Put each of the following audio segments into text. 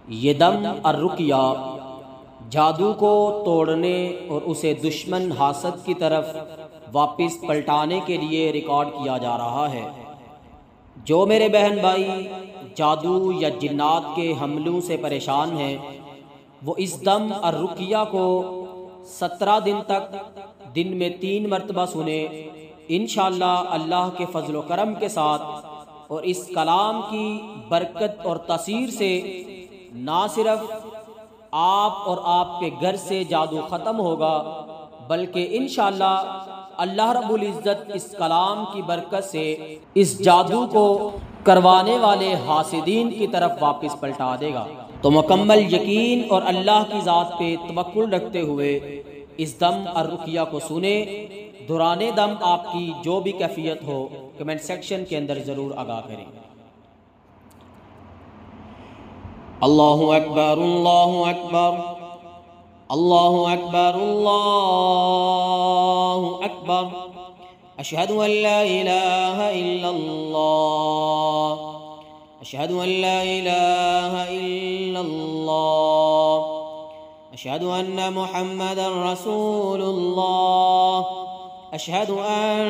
ये दम और रुकिया जादू को तोड़ने और उसे दुश्मन हासद की तरफ वापस पलटाने के लिए रिकॉर्ड किया जा रहा है। जो मेरे बहन भाई जादू या जिन्नात के हमलों से परेशान हैं, वो इस दम और रुकिया को 17 दिन तक दिन में 3 मरतबा सुने। इंशाअल्लाह अल्लाह के फजल व करम के साथ और इस कलाम की बरकत और तासीर से ना सिर्फ आप और आपके घर से जादू ख़त्म होगा, बल्कि इंशाअल्लाह अल्लाह रब्बुल इज़्ज़त इस कलाम की बरकत से इस जादू को करवाने वाले हासिदीन की तरफ वापस पलटा देगा। तो मुकम्मल यकीन और अल्लाह की ज़ात पे तवक्कुल रखते हुए इस दम और रुकिया को सुने। दौराने दम आपकी जो भी कैफियत हो कमेंट सेक्शन के अंदर ज़रूर आगाह करें। अल्लाहु अकबर अल्लाहु अकबर अल्लाहु अकबर अल्लाहु अकबर अशहदु अन ला इलाहा इल्लल्लाह अशहदु अन ला इलाहा इल्लल्लाह अशहदु अन्न मुहम्मदन रसूलुल्लाह अशहदु अन्न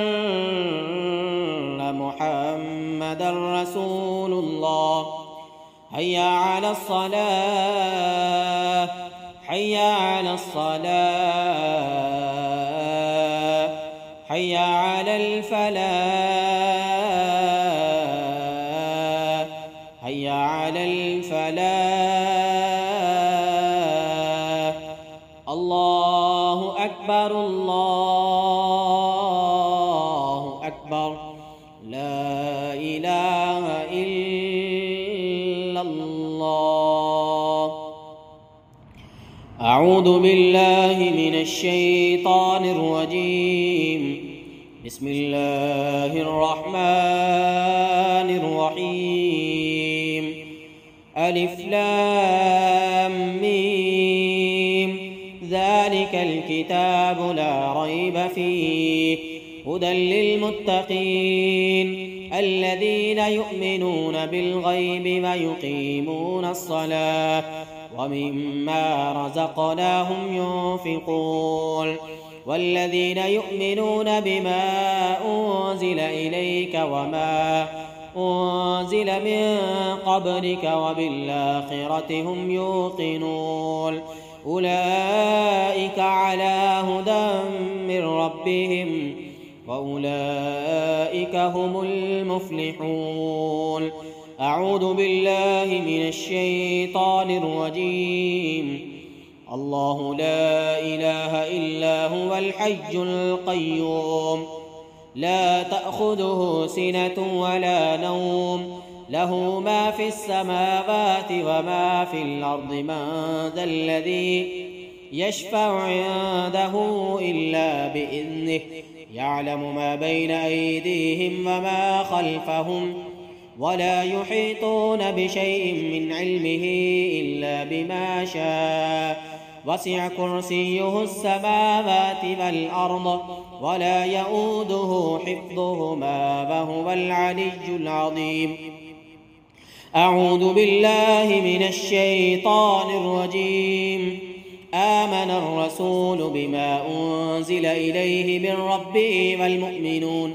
मुहम्मदन रसूलुल्लाह हय्या अलस सलाह हय्या अलस सलाह हय्या अलल फलाह हय्या अलल फलाह। अल्लाहु अकबर अल्लाहु अकबर ला इलाहा अऊज़ु बिल्लाहि मिनश शैतानिर रजीम बिस्मिल्लाहिर रहमानिर रहीम अलिफ लाम मीम ज़ालिकल किताबु ला रैब फीहि हुदल लिल मुत्तक़ीन अल्लज़ीना युमिनून बिल गैबि व युक़ीमून अस्सलाह वमिम्मा रज़क़नाहुम युन्फ़िक़ून वल्लज़ीना युमिनून बिमा उन्ज़िल इलैका वमा उन्ज़िल मिन क़ब्लिका वबिल-आख़िरति हुम युक़िनून उलाइका अला हुदन मिन रब्बिहिम वउलाइका हुमुल मुफ़्लिहून। अऊज़ु बिल्लाहि मिनश शैतानिर रजीम अल्लाहु ला इलाहा इल्ला हुवल हय्युल क़य्यूम ला तअख़ुज़ुहु सिनतुन वला नौम लहु मा फ़िस समावाति व मा फ़िल अर्दि मन ज़ल्लज़ी यशफ़अु इंदहु इल्ला बिइज़्निहि यअलमु मा बैना अयदीहिम व मा ख़ल्फ़हुम वला युहीतून बिशैइन मिन इल्मिहि इल्ला बिमा शाअ वसिअ कुर्सियुहु अस्समावाति वल अर्द वला यऊदुहु हिफ्ज़ुहुमा व हुवल अलिय्युल अज़ीम। अऊज़ु बिल्लाहि मिनश शैतानिर रजीम आमनर रसूलु बिमा उन्ज़िल इलैहि मिन रब्बिहि वल मुअ्मिनून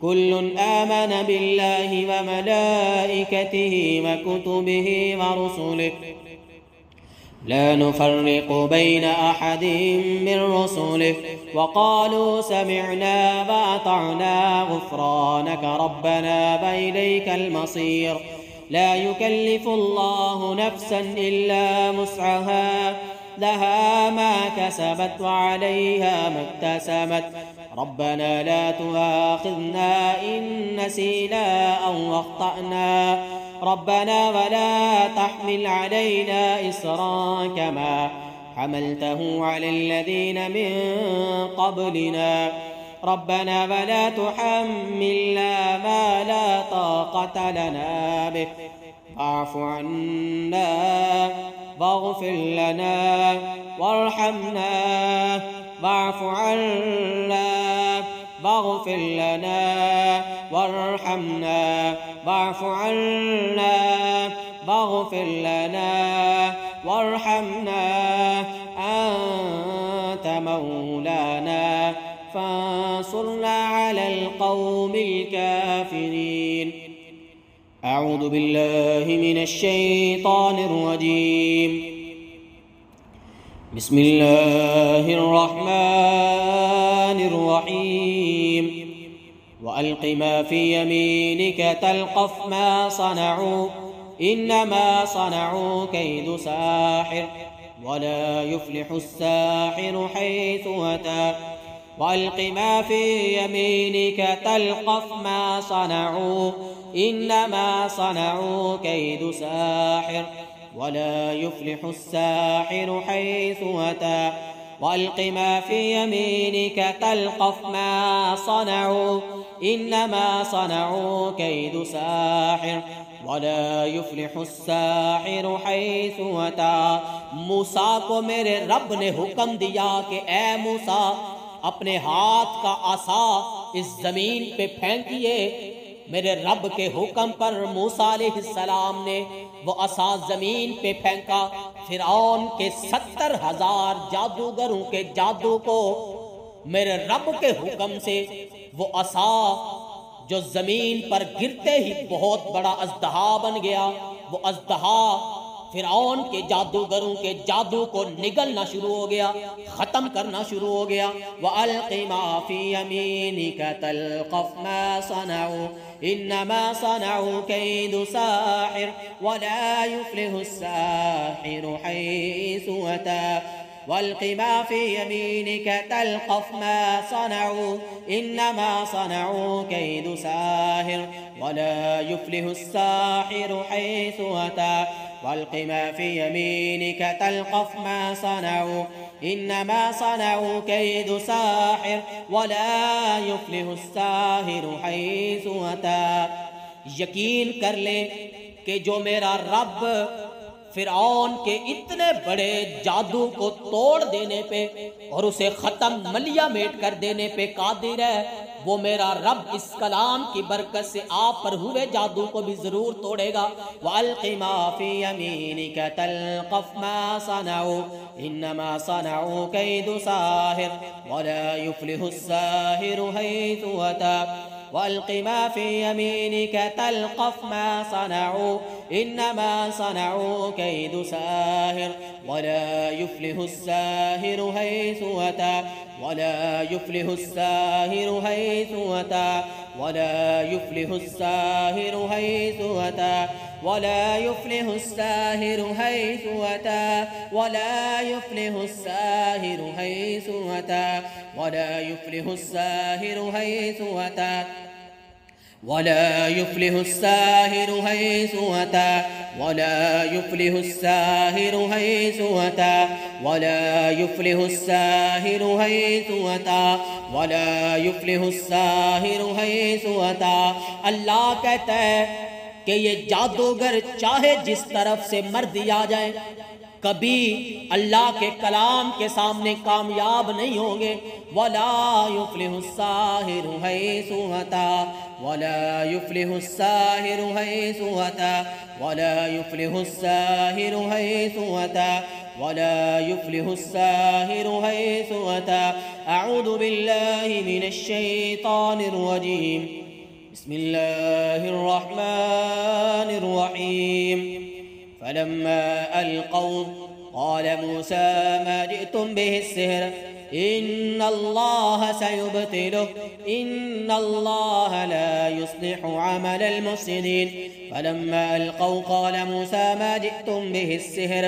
कुल्लुन आमन बिल्लाहि व मलाइकतिहि व कुतुबिहि व रुसुलिहि ला नुफ़र्रिक़ु बैन अहदिन मिन रुसुलिहि व क़ालू समिअना व अतअना गुफ़्रानक रब्बना व इलैकल मसीर ला युकल्लिफ़ुल्लाहु नफ़्सन इल्ला वुस्अहा लहा मा कसबत व अलैहा मा इक्तसबत रब्बना ला तुआख़िज़ना इन नसीना औ अख़्तअना रब्बना वला तहमिल अलैना इसरान कमा हमलतहु अलल्लज़ीना मिन क़ब्लिना रब्बना वला तुहम्मिलना मा ला ताक़त लना बिहि वाअफ़ु अन्ना वाग़फ़िर लना वरहमना वाअफ़ु अन्ना वाग़फ़िर लना वरहमना वाअफ़ु अन्ना वाग़फ़िर लना वरहमना अंत मौलाना फंसुरना अलल क़ौमिल काफ़िरीन। अऊज़ु बिल्लाहि मिनश शैतानिर रजीम। बिस्मिल्लाहिर रहमानिर रहीम। वअल्क़ि मा फ़ी यमीनिक तल्क़फ़ मा सनअू इन्नमा सनअू कैदु साहिर वला युफ़्लिहु स्साहिरु हैसु अता। वअल्क़ि मा फ़ी यमीनिक तल्क़फ़ मा सनअू इन्नमा सनअू कैदु साहिर वला युफ़्लिहु स्साहिरु हैसु अता। वअल्क़ि मा फ़ी यमीनिक तल्क़फ़ मा सनअू इन्नमा सनअू कैदु साहिर वला युफ़्लिहु स्साहिरु हैसु अता। मूसा को मेरे रब ने हुक्म दिया कि ए मूसा, अपने हाथ का आसा इस जमीन पे फेंकिए। मेरे रब के हुक्म पर मूसा अलैहिस्सलाम ने वो असा जमीन पे फेंका। फिरौन के 70,000 जादूगरों के जादू को मेरे रब के हुक्म से वो असा जो जमीन पर गिरते ही बहुत बड़ा अजदहा बन गया, वो अजदहा फिरौन के जादूगरों के जादू को निगलना शुरू हो गया, खत्म करना शुरू हो गया। वअल्क़ि मा फ़ी यमीनिक तल्क़फ़ मा सनअू इन्नमा सनअू कैदु साहिर वला युफ़्लिहु स्साहिरु हैसु अता। वअल्क़ि मा फ़ी यमीनिक तल्क़फ़ मा सनअू इन्नमा सनअू कैदु साहिर वला युफ़्लिहु स्साहिरु हैसु अता। वअल्क़ि मा फ़ी यमीनिक तल्क़फ़ मा सनअू इन्नमा सनअू कैदु साहिर वला युफ़्लिहु स्साहिरु हैसु अता। यकीन कर ले कि जो मेरा रब फिरौन के इतने बड़े जादू को तोड़ देने पे और उसे खत्म मलिया मेट कर देने पे कादिर है, वो मेरा रब इस कलाम की बरकत से आप पर हुए जादू को भी जरूर तोड़ेगा। वअल्क़ि मा फ़ी यमीनिक तल्क़फ़ मा सनअू इन्नमा सनअू कैदु साहिर वला युफ़्लिहु स्साहिरु हैसु अता। वअल्क़ि मा फ़ी यमीनिक तल्क़फ़ मा सनअू इन्नमा सनअू कैदु साहिर वला युफ़्लिहु स्साहिरु हैसु अता। वला युफ़्लिहु स्साहिरु हैसु अता। वला युफ़्लिहु स्साहिरु हैसु अता। वला युफ़्लिहु स्साहिरु हैसु अता। वला युफ़्लिहु स्साहिरु हैसु अता। वला युफ़्लिहु स्साहिरु हैसु अता। वला युफ़्लिहु स्साहिरु हैसु अता। वला युफ़्लिहु स्साहिरु हैसु अता। वला युफ़्लिहु स्साहिरु हैसु अता। वला युफ़्लिहु स्साहिरु हैसु अता। अल्लाह कहता है कि ये जादूगर चाहे जिस तरफ से मर्जी आ जाए, कभी अल्लाह के कलाम के सामने कामयाब नहीं होंगे। वला युफ़्लिहु स्साहिरु हैसु अता। वला युफ़्लिहु स्साहिरु हैसु अता। वला युफ़्लिहु स्साहिरु हैसु अता। वला युफ़्लिहु स्साहिरु हैसु अता। अऊज़ु बिल्लाहि मिनश शैतानिर रजीम। बिस्मिल्लाहिर रहमानिर रहीम। फलम्मा अलक़ौ क़ाल मूसा मा जिअ्तुम बिहि सिह्र इन्नल्लाह सयुब्तिलुहु इन्नल्लाह ला युस्लिहु अमलल मुफ़्सिदीन। फलम्मा अलक़ौ क़ाल मूसा मा जिअ्तुम बिहि सिह्र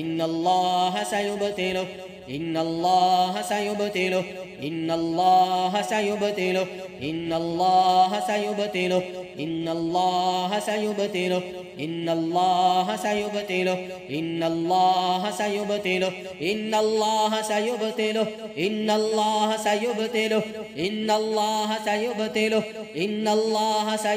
इन्नल्लाह सयुब्तिलुहु इन्नल्लाह सयुब्तिलुहु इन्नल्लाह सयुब्तिलुहु इन्नल्लाह सयुब्तिलुहु इन्नल्लाह सयुब्तिलुहु इन्नल्लाह सयुब्तिलुहु इन्नल्लाह सयुब्तिलुहु इन्नल्लाह सयुब्तिलुहु इन्नल्लाह सयुब्तिलुहु इन्नल्लाह सयुब्तिलुहु इन्नल्लाह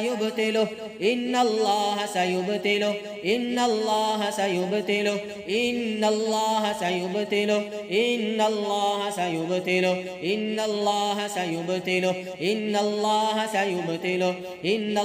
सयुब्तिलुहु इन्नल्लाह सयुब्तिलुहु इन्नल्लाह सयुब्तिलुहु इन्नल्लाह सयुब्तिलुहु इन्नल्लाह सयुब्तिलुहु इन्नल्लाह सयुब्तिलुहु इन्नल्लाह सयुब्तिलुहु इन्नल्लाह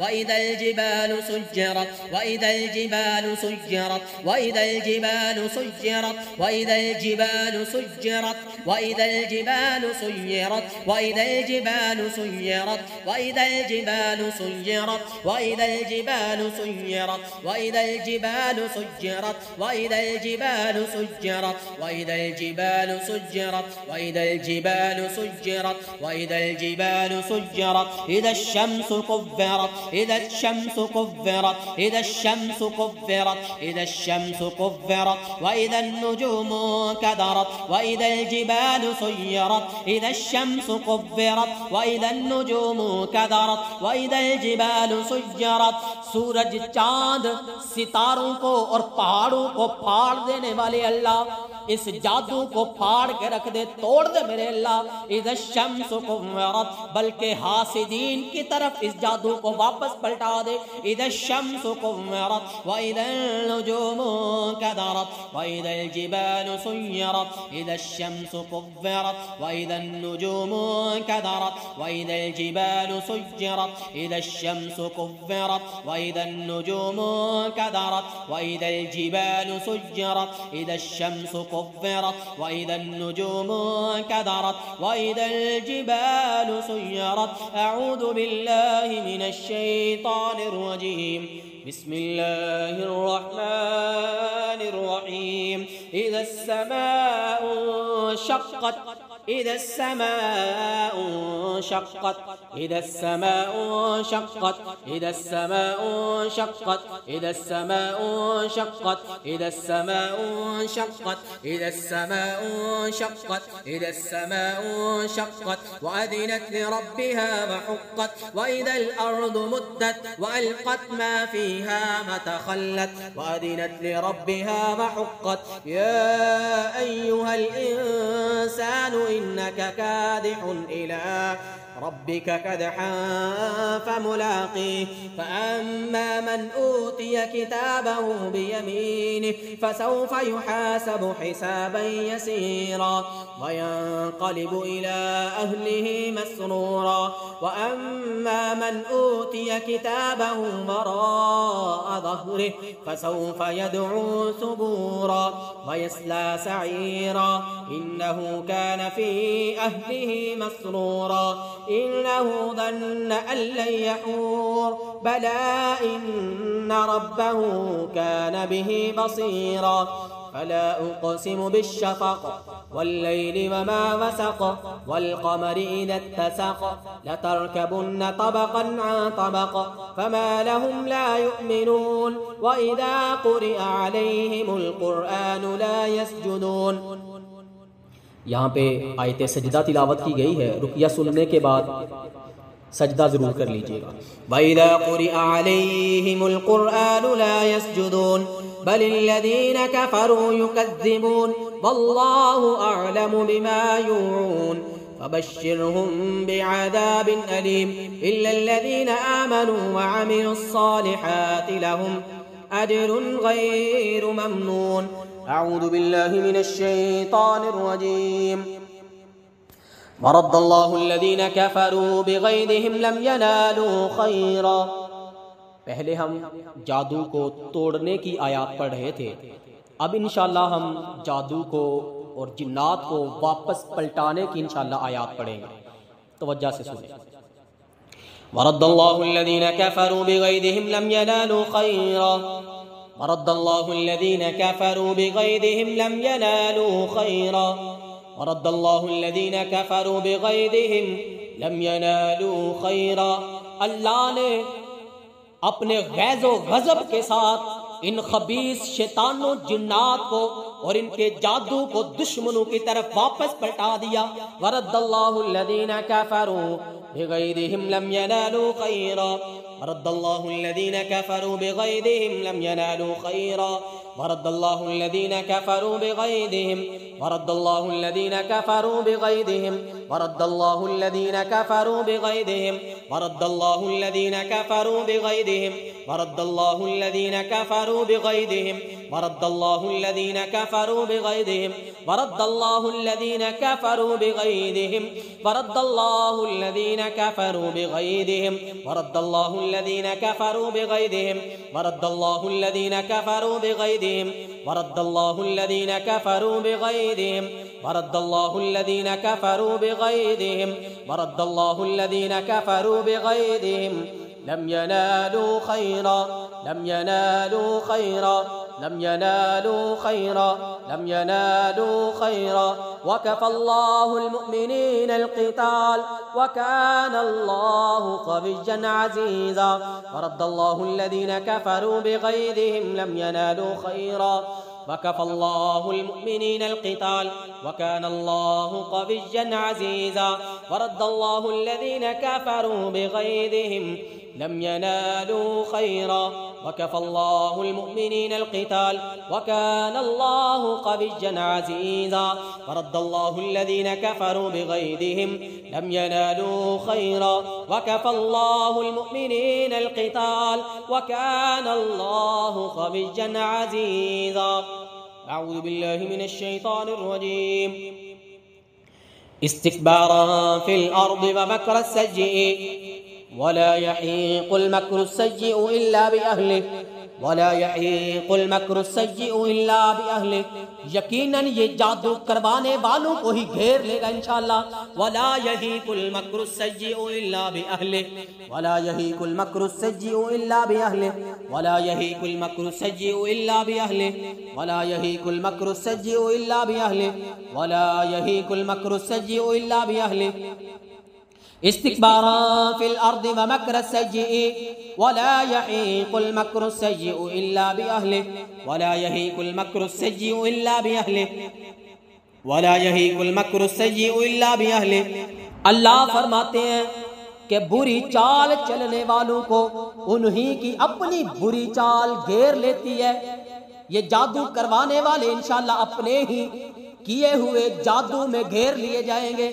وإذا الجبال سجرت وإذا الجبال سجرت وإذا الجبال سجرت وإذا الجبال سجرت وإذا الجبال سيرت وإذا الجبال سيرت وإذا الجبال سيرت وإذا الجبال سيرت وإذا الجبال سجرت وإذا الجبال سجرت وإذا الجبال سجرت وإذا الجبال سجرت وإذا الجبال سجرت إذا الشمس كفرت إذا الشمس كفرت إذا الشمس كفرت إذا الشمس كفرت وإذا النجوم كدرت وإذا الجبال سيرت إذا الشمس كفرت وإذا النجوم كدرت وإذا الجبال سيرت सूरज चांद सितारों को और पहाड़ों को फाड़ देने वाले अल्लाह इस जादू को फाड़ के रख दे, तोड़ दे मेरे अल्लाह। इधर शम्स को मरत, बल्कि हासिदीन की तरफ इस जादू को वापस पलटा दे। इधर शम्स को मरत व इधर नुजूमु कदरत व इधर जिबालु सुय्यरत। इधर शम्स को मरत व इधर नुजूमु कदरत व इधर जिबालु सुय्यरत। इधर शम्स को मरत व इधर नुजूमु कदरत व इधर जिबालु सुय्यरत। इधर शम्स كفرت وإذا النجوم كدرت وإذا الجبال سيرت। أعوذ بالله من الشيطان الرجيم. بسم الله الرحمن الرحيم. إذا السماء انشقت إذا السماء انشقت إذا السماء انشقت إذا السماء انشقت إذا السماء انشقت إذا السماء انشقت إذا السماء انشقت إذا السماء انشقت وأذنت لربها وحقت وإذا الأرض مدت وألقت ما فيها ما تخلت وأذنت لربها وحقت. يا أيها الإنسان إنك كادح إلى ربك كدحا فملاقيه. فأما من أوتي كتابه بيمينه فسوف يحاسب حسابا يسيرا وينقلب إلى أهله مسرورا. وأما من أوتي كتابه وراء ظهره فسوف يدعو ثبورا ويصلى سعيرا إنه كان في أهله مسرورا إنه ظن أن لن يحور بلى إن ربه كان به بصيرا. فلا أقسم بالشفق والليل وما وسق والقمر إذا اتسق لتركبن طبقا عن طبق فما لهم لا يؤمنون وإذا قرئ عليهم القرآن لا يسجدون. यहाँ पे आयत सजदा तिलावत की गई है। रुकिया सुनने के बाद सजदा जरूर कर लीजिएगा। वइज़ा क़ुरिअ अलैहिमुल क़ुरआनु ला यस्जुदून बलिल्लज़ीना कफ़रू युकज़्ज़िबून वल्लाहु अअलमु बिमा यूऊन फबश्शिरहुम बिअज़ाबिन अलीम इल्लल्लज़ीना आमनू वअमिलुस्सालिहाति लहुम अज्रुन गैरु ममनून। أعوذ بالله من الشيطان الرجيم. ورد الله الذين كفروا بغيظهم لم ينالوا خيرا. पहले हम जादू को तोड़ने की आयत पढ़ रहे थे। अब इंशाअल्लाह हम जादू को और जिन्नात को वापस पलटाने की इंशाअल्लाह आयत पढ़ेंगे। तवज्जो से सुनिए। ورد الله الذين كفروا بغيظهم لم ينالوا خيرا ورد الله الذين كفروا بغيظهم لم ينالوا خيرا ورد الله الذين كفروا بغيظهم لم ينالوا خيرا। अल्लाह ने अपने गैज़ो गज़ब के साथ इन खबीस शैतानों जिन्नात को और इनके जादू को दुश्मनों की तरफ वापस पलटा दिया। वरद्दल्लाहु अल्लज़ीना कफ़रू बिग़ैज़िहिम लम यनालू खैरा वरद्दल्लाहु अल्लज़ीना कफ़रू बिग़ैज़िहिम लम यनालू खैरा वरद्दल्लाहु अल्लज़ीना कफ़रू बिग़ैज़िहिम वरद्दल्लाहु अल्लज़ीना कफ़रू बिग़ैज़िहिम वरद्दल्लाहु अल्लज़ीना कफ़रू बिग़ैज़िहिम वरद्दल्लाहु अल्लज़ीना कफ़रू बिग़ैज़िहिम वरद्दल्लाहु अल्लज़ीना कफ़रू बिग़ैज़िहिम वरद्दल्लाहु अल्लज़ीना कफ़रू बिग़ैज़िहिम वरद्दल्लाहुल्लज़ीना कफ़रू बिग़ैज़िहिम वरद्दल्लाहुल्लज़ीना कफ़रू बिग़ैज़िहिम वरद्दल्लाहुल्लज़ीना कफ़रू बिग़ैज़िहिम वरद्दल्लाहुल्लज़ीना कफ़रू बिग़ैज़िहिम वरद्दल्लाहुल्लज़ीना कफ़रू बिग़ैज़िहिम वरद्दल्लाहुल्लज़ीना कफ़रू बिग़ैज़िहिम वरद्दल्लाहुल्लज़ीना कफ़रू बिग़ैज़िहिम लम यनालू खैरा लम यनालू खैरा लम यनालू खैरा लम यनालू खैरा वकफ़ल्लाहुल मुमिनीनल क़िताल वकानल्लाहु क़विय्यन अज़ीज़ा वरद्दल्लाहुल्लज़ीना कफ़रू बिग़ैज़िहिम लम यनालू खैरा वकफ़ल्लाहुल मुमिनीनल क़िताल वकानल्लाहु क़विय्यन अज़ीज़ा वरद्दल्लाहुल्लज़ीना कफ़रू बिग़ैज़िहिम लम यनालू खैरा वकफ़ल्लाहुल मुमिनीनल क़िताल वकानल्लाहु क़विय्यन अज़ीज़ा वरद्दल्लाहुल्लज़ीना कफ़रू बिग़ैज़िहिम लम यनालू खैरा वकफ़ल्लाहुल मुमिनीनल क़िताल वकानल्लाहु क़विय्यन अज़ीज़ा। अऊज़ु बिल्लाहि मिनश शैतानिर रजीम। इस्तिक्बारन फिल अर्दि व मक्रस सय्यि वला यहीक़ुल मक्रुस सय्यिउ इल्ला बिअहलिहि वला यहीक़ुल मक्रुस सय्यिउ इल्ला बिअहलिहि। यकीनन ये जादू करवाने वालों को ही घेर लेगा इंशाअल्लाह। वला यहीक़ुल मक्रुस सय्यिउ इल्ला बिअहलिहि वला यहीक़ुल मक्रुस सय्यिउ इल्ला बिअहलिहि वला यहीक़ुल मक्रुस सय्यिउ इल्ला बिअहलिहि वला यहीक़ुल मक्रुस सय्यिउ इल्ला बिअहलिहि वला यहीक़ुल मक्रुस सय्यिउ इल्ला बिअहलिहि। इस्तिक्बारन फिल अर्दि व मक्रस सय्यि वला यहीक़ुल मक्रुस सय्यिउ इल्ला बिअहलिहि वला यहीक़ुल मक्रुस सय्यिउ इल्ला बिअहलिहि वला यहीक़ुल मक्रुस सय्यिउ इल्ला बिअहलिहि। अल्लाह फरमाते हैं कि बुरी चाल चलने वालों को उन्हीं की अपनी बुरी चाल घेर लेती है। ये जादू करवाने वाले इंशाअल्लाह अपने ही किए हुए जादू में घेर लिए जाएंगे।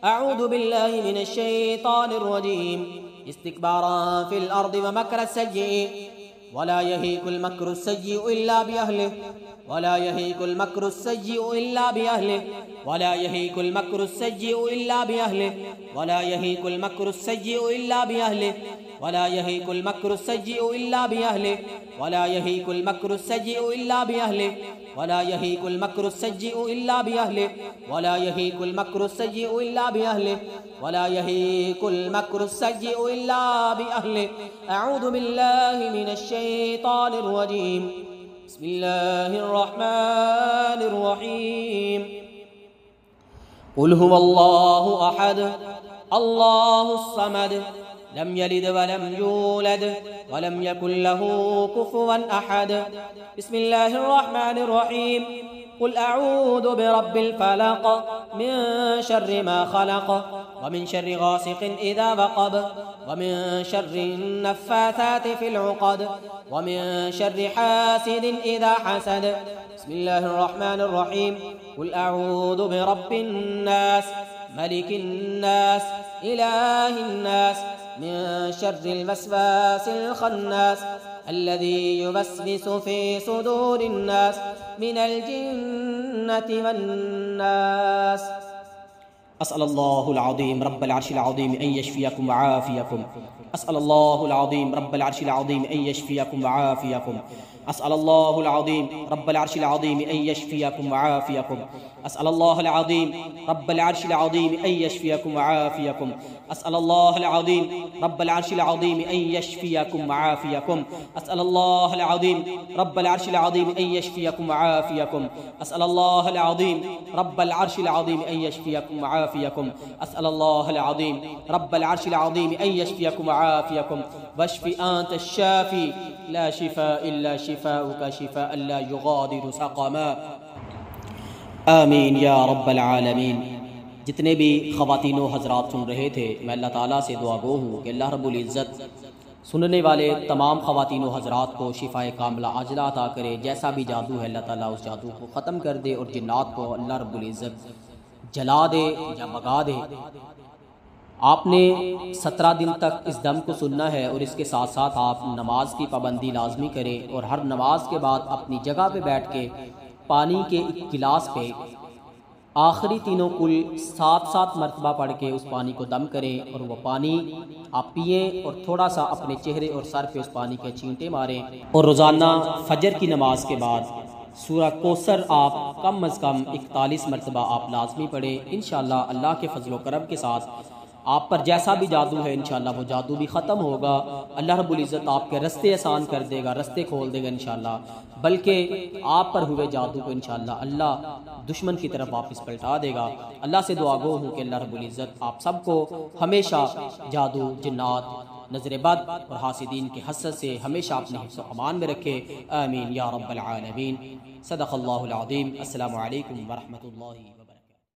अऊज़ु बिल्लाहि मिनश शैतानिर रजीम। इस्तिक्बारन फिल अर्दि व मक्रस सय्यि वला यहीक़ुल मक्रुस सय्यिउ इल्ला बिअहलिहि वला यहीक़ुल मक्रुस सय्यिउ इल्ला बिअहलिहि वला यहीक़ुल मक्रुस सय्यिउ इल्ला बिअहलिहि वला यहीक़ुल मक्रुस सय्यिउ इल्ला बिअहलिहि वला यहीक़ुल मक्रुस सय्यिउ इल्ला बिअहलिहि वला यहीक़ुल मक्रुस सय्यिउ इल्ला बिअहलिहि वला यहीक़ुल मक्रुस सय्यिउ इल्ला बिअहलिहि वला यहीक़ुल मक्रुस सय्यिउ इल्ला बिअहलिहि वला यहीक़ुल मक्रुस सय्यिउ इल्ला बिअहलिहि। अऊज़ु बिल्लाहि मिनश शैतानिर रजीम। बिस्मिल्लाहिर रहमानिर रहीम। कुल हुवल्लाहु अहद अल्लाहुस समद लम यलिद वलम यूलद वलम यकुल लहू कुफुवन अहद। बिस्मिल्लाहिर रहमानिर रहीम। कुल अऊज़ु बिरब्बिल फलक मिन शर्रि मा खलक व मिन शर्रि गासिकिन इज़ा वक़ब व मिन शर्रि नफ़्फ़ाथाति फिल उक़द व मिन शर्रि हासिदिन इज़ा हसद। बिस्मिल्लाहिर रहमानिर रहीम। कुल अऊज़ु बिरब्बिन नास मलिकिन नास इलाहिन नास मिन शर्रिल वस्वासिल खन्नास अल्लज़ी युवस्विसु फ़ी सुदूरिन नास मिनल जिन्नति वन्नास। अस्अलुल्लाहुल अज़ीम रब्बल अर्शिल अज़ीम अन यशफियकुम व आफियकुम। अस्अलुल्लाहुल अज़ीम रब्बल अर्शिल अज़ीम अन यशफियकुम व आफियकुम। अस्अलुल्लाहुल अज़ीम रब्बल अर्शिल अज़ीम अन यशफियकुम व आफियकुम। अस्अलुल्लाहुल अज़ीम रब्बल अर्शिल अज़ीम अन यशफियकुम व आफियकुम। अस्अलुल्लाहुल अज़ीम रब्बल अर्शिल अज़ीम अन यशफियकुम व आफियकुम। अस्अलुल्लाहुल अज़ीम रब्बल अर्शिल अज़ीम अन यशफियकुम व आफियकुम। अस्अलुल्लाहुल अज़ीम रब्बल अर्शिल अज़ीम अन यशफियकुम व आफियकुम। अस्अलुल्लाहुल अज़ीम रब्बल अर्शिल अज़ीम अन यशफियकुम व आफियकुम। वश्फि अंत शाफी ला शिफा इल्ला शिफाउका शिफाअन ला युगादिरु सक़मा। आमीन या रब्बल आलमीन। जितने भी ख़वातीनो हज़रात सुन रहे थे, मैं अल्लाह ताला से दुआ गो हूँ कि अल्लाह रब्बुल इज़्ज़त सुनने वाले तमाम ख़वातीनो हज़रात को शिफ़ाए कामिला आजिला अता करे। जैसा भी जादू है अल्लाह ताला उस जादू को ख़त्म कर दे और जिन्नात को अल्लाह रब्बुल इज़्ज़त जला दे या भगा दे। आपने 17 दिन तक इस दम को सुनना है और इसके साथ साथ आप नमाज की पाबंदी लाजमी करें और हर नमाज के बाद अपनी जगह पे बैठ के पानी के एक गिलास पे आखिरी तीनों कुल 7-7 मरतबा पढ़ के उस पानी को दम करें और वह पानी आप पिएँ और थोड़ा सा अपने चेहरे और सर पे उस पानी के छींटे मारें। और रोज़ाना फजर की नमाज के बाद सूरह कौसर आप कम अज़ कम 41 मरतबा आप लाजमी पढ़ें। इंशाअल्लाह अल्लाह के फजल व करम के साथ आप पर जैसा भी जादू है इंशाअल्लाह वो जादू भी ख़त्म होगा। अल्लाह रब्बुल इज़्ज़त आपके रास्ते आसान कर देगा, रास्ते खोल देगा इंशाअल्लाह। बल्कि आप पर हुए जादू को इंशाअल्लाह अल्लाह दुश्मन की तरफ वापस पलटा देगा। अल्लाह से दुआ गो हूँ कि अल्लाह रब्बुल इज़्ज़त आप सबको हमेशा जादू, जिन्नात, नज़र बद और हासिदीन के हसद से हमेशा अपने हिफ्ज़ व अमान में रखे। आमीन या रब्बल आलमीन। सदक़ल्लाहुल अज़ीम। अस्सलामु अलैकुम व रहमतुल्लाहि।